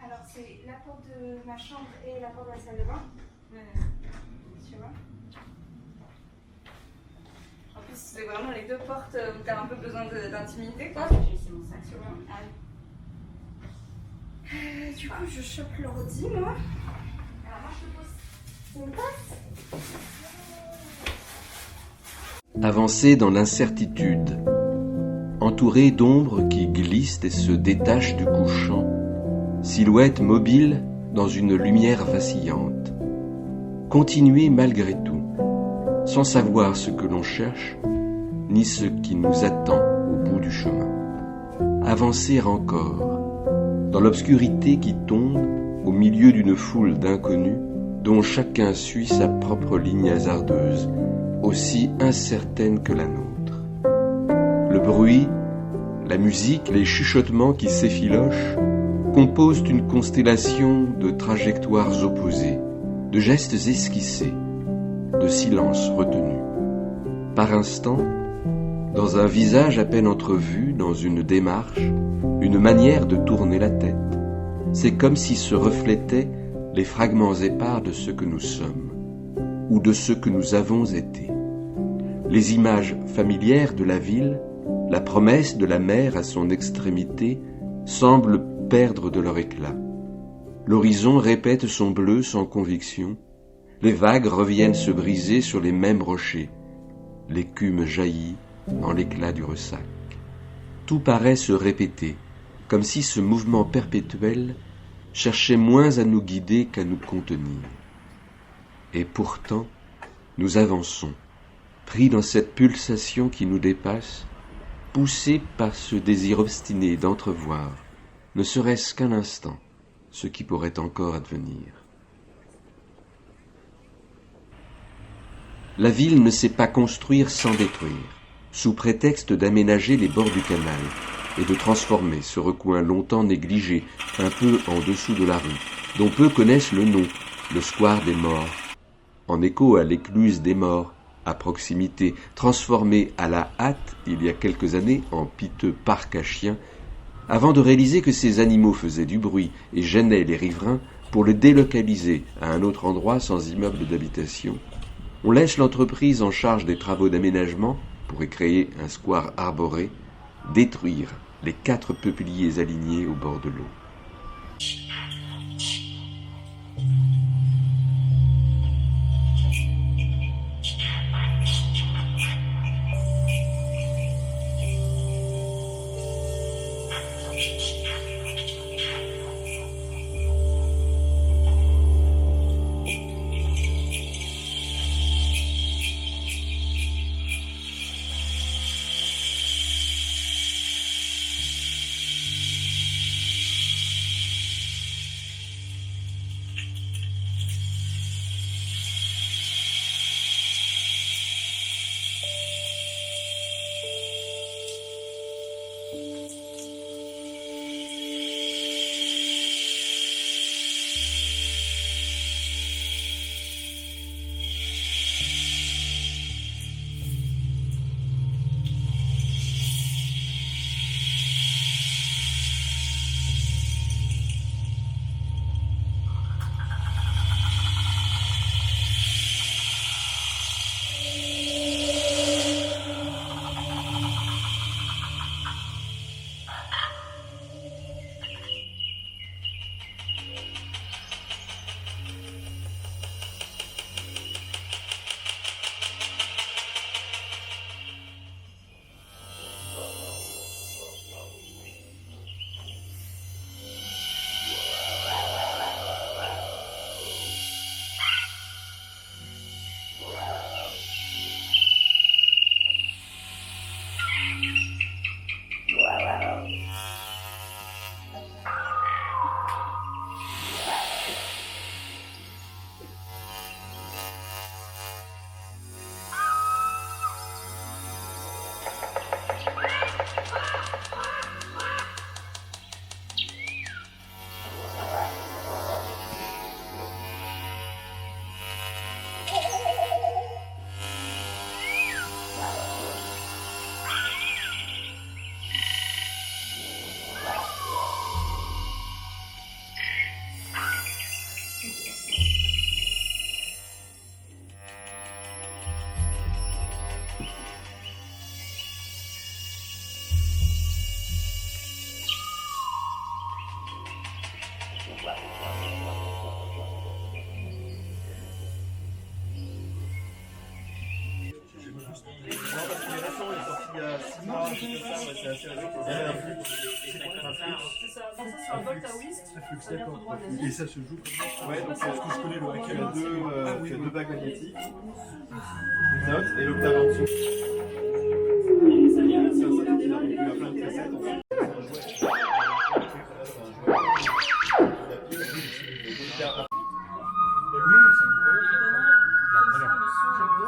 Alors c'est la porte de ma chambre et la porte de la salle de bain. Tu vois. En plus, c'est vraiment les deux portes où t'as un peu besoin d'intimité, quoi. J'ai laissé mon sac, tu vois. Ah oui. Du coup, je chope l'ordi, moi. Alors moi, je te pose une tasse. Avancer dans l'incertitude, entouré d'ombres qui glissent et se détachent du couchant, silhouette mobile dans une lumière vacillante. Continuer malgré tout, sans savoir ce que l'on cherche, ni ce qui nous attend au bout du chemin. Avancer encore, dans l'obscurité qui tombe au milieu d'une foule d'inconnus dont chacun suit sa propre ligne hasardeuse, aussi incertaine que la nôtre. Le bruit, la musique, les chuchotements qui s'effilochent composent une constellation de trajectoires opposées, de gestes esquissés, de silences retenus. Par instants, dans un visage à peine entrevu, dans une démarche, une manière de tourner la tête, c'est comme si se reflétaient les fragments épars de ce que nous sommes, ou de ce que nous avons été. Les images familières de la ville, la promesse de la mer à son extrémité, semblent perdre de leur éclat. L'horizon répète son bleu sans conviction, les vagues reviennent se briser sur les mêmes rochers, l'écume jaillit dans l'éclat du ressac. Tout paraît se répéter, comme si ce mouvement perpétuel cherchait moins à nous guider qu'à nous contenir. Et pourtant, nous avançons, pris dans cette pulsation qui nous dépasse, poussés par ce désir obstiné d'entrevoir, ne serait-ce qu'un instant, ce qui pourrait encore advenir. La ville ne sait pas construire sans détruire, sous prétexte d'aménager les bords du canal et de transformer ce recoin longtemps négligé, un peu en dessous de la rue, dont peu connaissent le nom, le square des Morts, en écho à l'écluse des Morts, à proximité, transformé à la hâte il y a quelques années en piteux parc à chiens, avant de réaliser que ces animaux faisaient du bruit et gênaient les riverains pour le délocaliser à un autre endroit sans immeuble d'habitation. On laisse l'entreprise en charge des travaux d'aménagement pour y créer un square arboré, détruire les 4 peupliers alignés au bord de l'eau. C'est assez récent. C'est ça, c'est un volt à whisk. Ça vient tout droit de l'Asie. Et ça se joue. Ouais, donc c'est ce que je connais, le hack. Tu as deux bagues magnétiques, une note et l'octave en dessous. C'est un synthétiseur, donc il y a plein de facettes. En fait.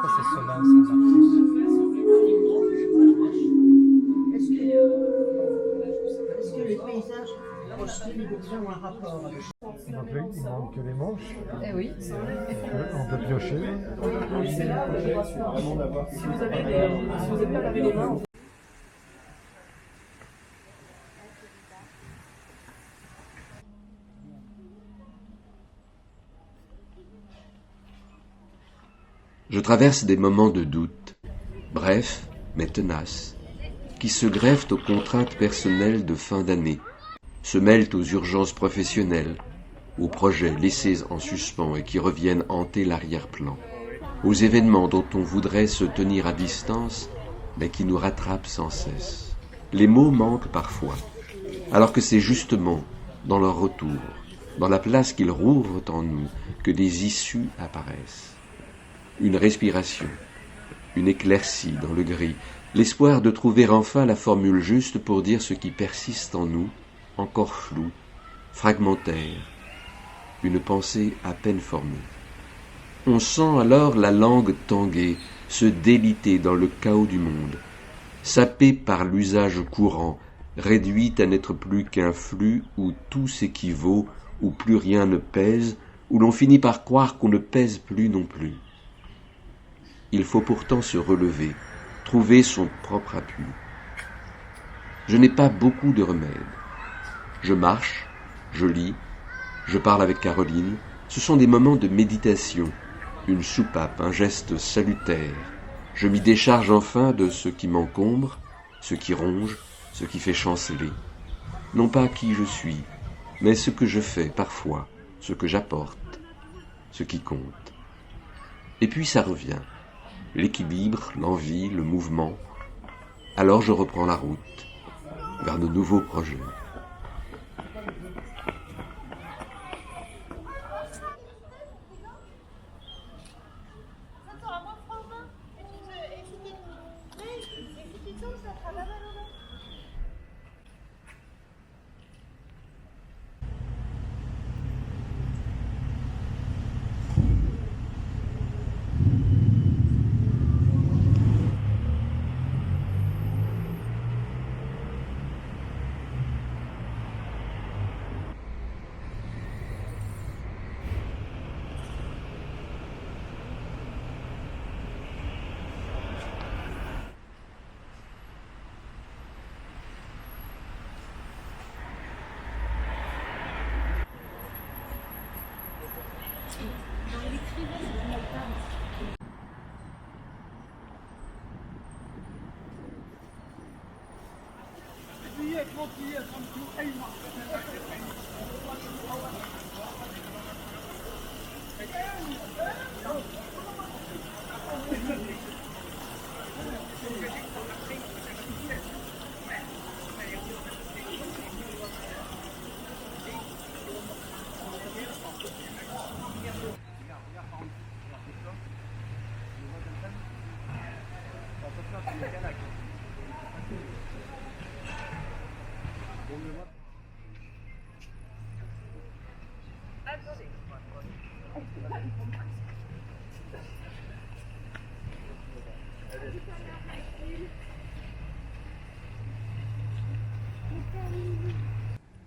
Ça, c'est Sonas, c'est Est-ce que les paysages ont un rapport avec... Il manque que les manches. Eh oui. On peut piocher. C'est là, si vous avez pas lavé les mains, Je traverse des moments de doute, brefs mais tenaces, qui se greffent aux contraintes personnelles de fin d'année, se mêlent aux urgences professionnelles, aux projets laissés en suspens et qui reviennent hanter l'arrière-plan, aux événements dont on voudrait se tenir à distance, mais qui nous rattrapent sans cesse. Les mots manquent parfois, alors que c'est justement dans leur retour, dans la place qu'ils rouvrent en nous, que des issues apparaissent. Une respiration, une éclaircie dans le gris, l'espoir de trouver enfin la formule juste pour dire ce qui persiste en nous, encore flou, fragmentaire, une pensée à peine formée. On sent alors la langue tanguer, se déliter dans le chaos du monde, sapée par l'usage courant, réduite à n'être plus qu'un flux où tout s'équivaut, où plus rien ne pèse, où l'on finit par croire qu'on ne pèse plus non plus. Il faut pourtant se relever, trouver son propre appui. Je n'ai pas beaucoup de remèdes. Je marche, je lis, je parle avec Caroline. Ce sont des moments de méditation, une soupape, un geste salutaire. Je m'y décharge enfin de ce qui m'encombre, ce qui ronge, ce qui fait chanceler. Non pas qui je suis, mais ce que je fais parfois, ce que j'apporte, ce qui compte. Et puis ça revient. L'équilibre, l'envie, le mouvement. Alors je reprends la route vers de nouveaux projets.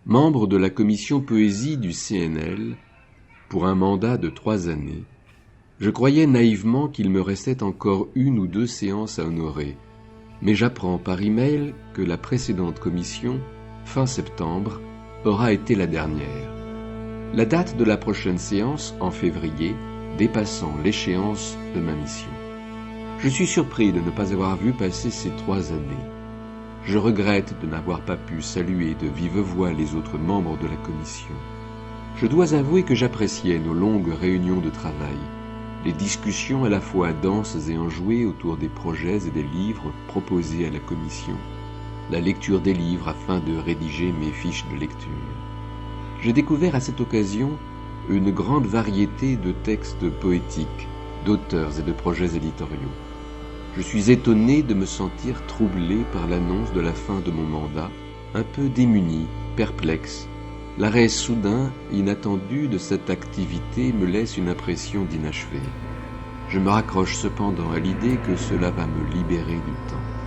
Membre de la commission poésie du CNL, pour un mandat de 3 années, je croyais naïvement qu'il me restait encore 1 ou 2 séances à honorer, mais j'apprends par email que la précédente commission, fin septembre, aura été la dernière. La date de la prochaine séance, en février, dépassant l'échéance de ma mission. Je suis surpris de ne pas avoir vu passer ces 3 années. Je regrette de n'avoir pas pu saluer de vive voix les autres membres de la commission. Je dois avouer que j'appréciais nos longues réunions de travail, les discussions à la fois denses et enjouées autour des projets et des livres proposés à la commission. la lecture des livres afin de rédiger mes fiches de lecture. J'ai découvert à cette occasion une grande variété de textes poétiques, d'auteurs et de projets éditoriaux. Je suis étonné de me sentir troublé par l'annonce de la fin de mon mandat, un peu démuni, perplexe. L'arrêt soudain, inattendu de cette activité me laisse une impression d'inachevé. Je me raccroche cependant à l'idée que cela va me libérer du temps.